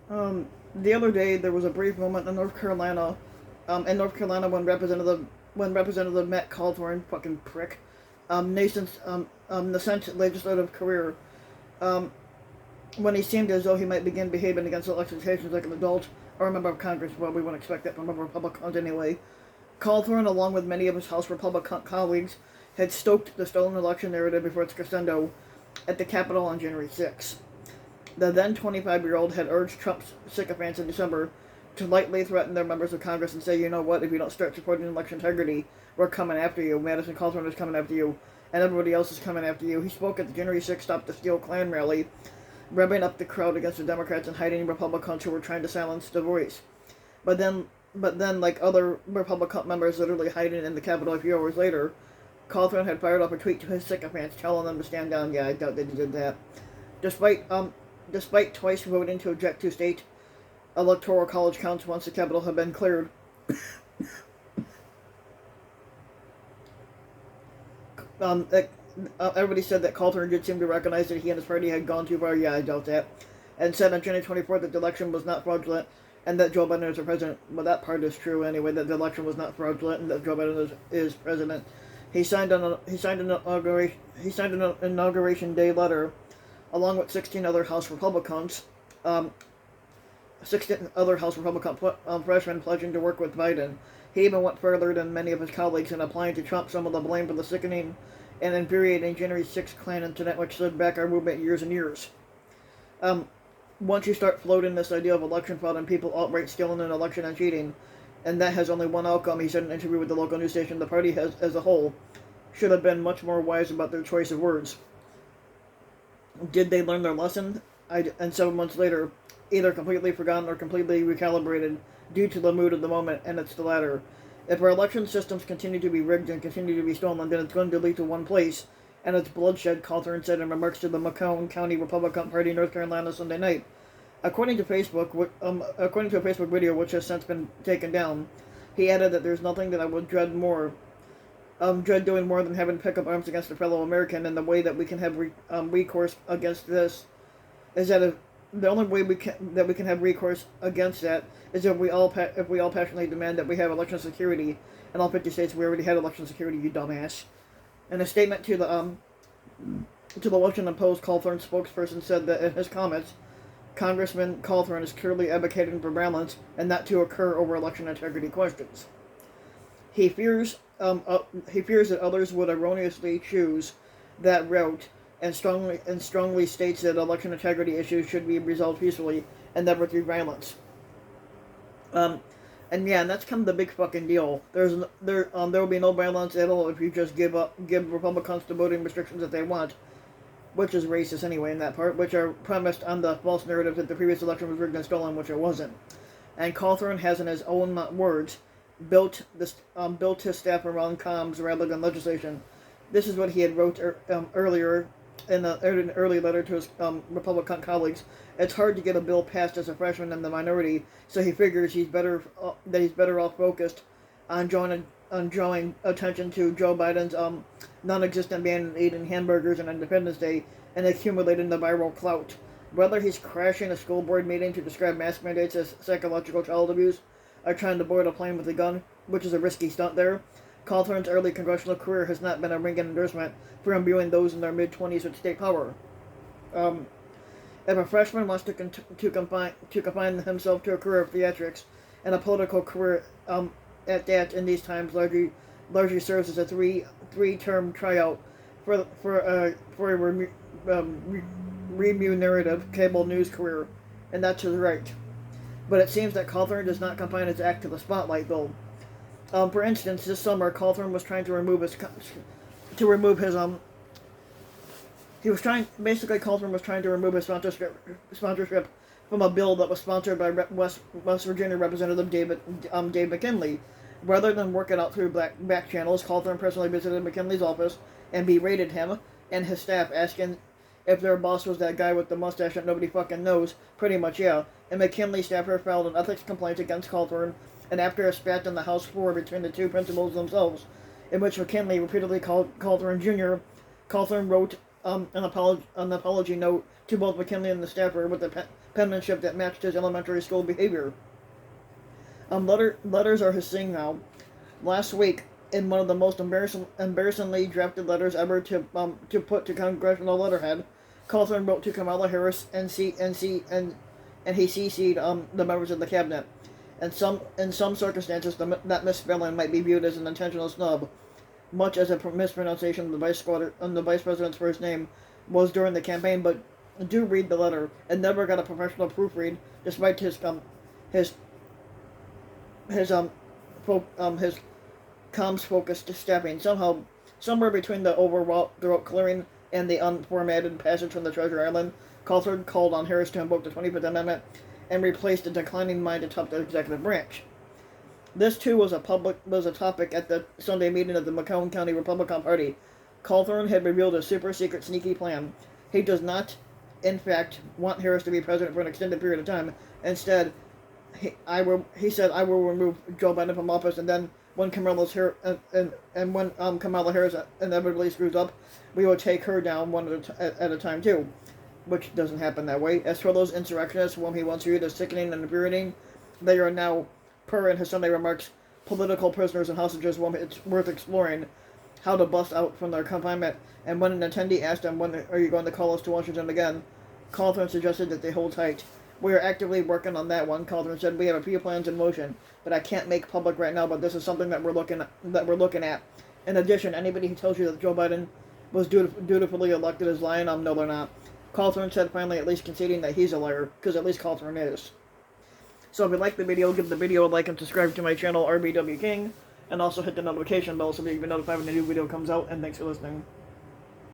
The other day there was a brief moment in North Carolina, when Representative Matt Cawthorn, fucking prick, nascent legislative career, um, when he seemed as though he might begin behaving against elected occasions like an adult or a member of Congress. Well, we wouldn't expect that from a Republican anyway. Cawthorn, along with many of his House Republican colleagues, had stoked the stolen election narrative before its crescendo at the Capitol on January 6. The then 25-year-old had urged Trump's sycophants in December to lightly threaten their members of Congress and say, you know what, if you don't start supporting election integrity, we're coming after you. Madison Cawthorn is coming after you, and everybody else is coming after you. He spoke at the January 6th Stop the Steal Klan rally, revving up the crowd against the Democrats and hiding Republicans who were trying to silence the voice. But then, like other Republican members literally hiding in the Capitol a few hours later, Cawthorn had fired up a tweet to his sycophants telling them to stand down. Yeah, I doubt that he did that. Despite despite twice voting to object to state electoral college counts once the Capitol had been cleared, um, everybody said that Cawthorn did seem to recognize that he and his party had gone too far. Yeah, I doubt that. And said on January 24th that the election was not fraudulent and that Joe Biden is the president. Well, that part is true anyway. That the election was not fraudulent and that Joe Biden is president. He signed an inauguration day letter, along with 16 other House Republicans, 16 other House Republican freshmen pledging to work with Biden. He even went further than many of his colleagues in applying to Trump some of the blame for the sickening and infuriating January 6th Klan incident, which stood back our movement years and years. Once you start floating this idea of election fraud and people outright stealing an election and cheating, and that has only one outcome, he said in an interview with the local news station, the party has, as a whole, should have been much more wise about their choice of words. Did they learn their lesson? And 7 months later, either completely forgotten or completely recalibrated due to the mood of the moment, and it's the latter. If our election systems continue to be rigged and continue to be stolen, then it's going to lead to one place, and it's bloodshed, Cawthorn said in remarks to the Macomb County Republican Party, North Carolina, Sunday night. According to a Facebook video which has since been taken down, he added that there's nothing that I would dread doing more than having to pick up arms against a fellow American, and the way that we can have recourse against this is that the only way we can have recourse against that is if we all passionately demand that we have election security. In all 50 states, we already had election security, you dumbass. In a statement to the Washington Post, Cawthorn's spokesperson said that in his comments, Congressman Cawthorn is clearly advocating for balance and not to occur over election integrity questions. He fears that others would erroneously choose that route, and strongly states that election integrity issues should be resolved peacefully and never through violence. And that's kind of the big fucking deal. There will be no violence at all if you just give Republicans the voting restrictions that they want, which is racist anyway in that part, which are premised on the false narrative that the previous election was rigged and stolen, which it wasn't. And Cawthorn has, in his own words, built his staff around comms rather than legislation. This is what he had wrote earlier in an early letter to his Republican colleagues. It's hard to get a bill passed as a freshman in the minority, so he figures he's better off focused on drawing attention to Joe Biden's non-existent ban on eating hamburgers on Independence Day and accumulating the viral clout. Whether he's crashing a school board meeting to describe mask mandates as psychological child abuse, or trying to board a plane with a gun, which is a risky stunt there, Cawthorn's early congressional career has not been a ringing endorsement for imbuing those in their mid-20s with state power. If a freshman wants to confine himself to a career of theatrics and a political career at that in these times largely serves as a three-term tryout for a remunerative cable news career, and that's his right. But it seems that Cawthorn does not confine his act to the spotlight, though. For instance, this summer, Cawthorn was trying to remove his sponsorship from a bill that was sponsored by West Virginia Representative Dave McKinley. Rather than work it out through back channels, Cawthorn personally visited McKinley's office and berated him and his staff, asking if their boss was that guy with the mustache that nobody fucking knows. Pretty much, yeah. And McKinley staffer filed an ethics complaint against Cawthorn, and after a spat on the House floor between the two principals themselves, in which McKinley repeatedly called Cawthorn Jr., Cawthorn wrote an apology note to both McKinley and the staffer with the penmanship that matched his elementary school behavior. Letters are his thing now. Last week, in one of the most embarrassingly drafted letters ever to put to congressional letterhead, Cawthorn wrote to Kamala Harris and he CC'd the members of the cabinet. In some circumstances, that misspelling might be viewed as an intentional snub, much as a mispronunciation of the vice president's first name was during the campaign. But do read the letter. It never got a professional proofread, despite his comms focused staffing. Somehow, somewhere between the overwrought throat clearing and the unformatted passage from the Treasure Island, Cawthorn called on Harris to invoke the 25th Amendment and replaced the declining mind atop the executive branch. This too was a topic at the Sunday meeting of the Macomb County Republican Party. Cawthorn had revealed a super secret sneaky plan. He does not, in fact, want Harris to be president for an extended period of time. Instead, he said, "I will remove Joe Biden from office, and then when Kamala Harris inevitably screws up, we will take her down one at a time too," which doesn't happen that way. As for those insurrectionists whom he once viewed as sickening and infuriating, they are now, per in his Sunday remarks, political prisoners and hostages whom it's worth exploring how to bust out from their confinement. And when an attendee asked him, "When are you going to call us to Washington again?" Cawthorn suggested that they hold tight. "We are actively working on that one," Cawthorn said. "We have a few plans in motion that I can't make public right now, but this is something that we're looking at. In addition, anybody who tells you that Joe Biden was dutifully elected is lying. No, they're not." Cawthorn said, finally at least conceding that he's a liar, because at least Cawthorn is. So if you like the video, give the video a like and subscribe to my channel, RBW King, and also hit the notification bell so that you can be notified when a new video comes out, and thanks for listening.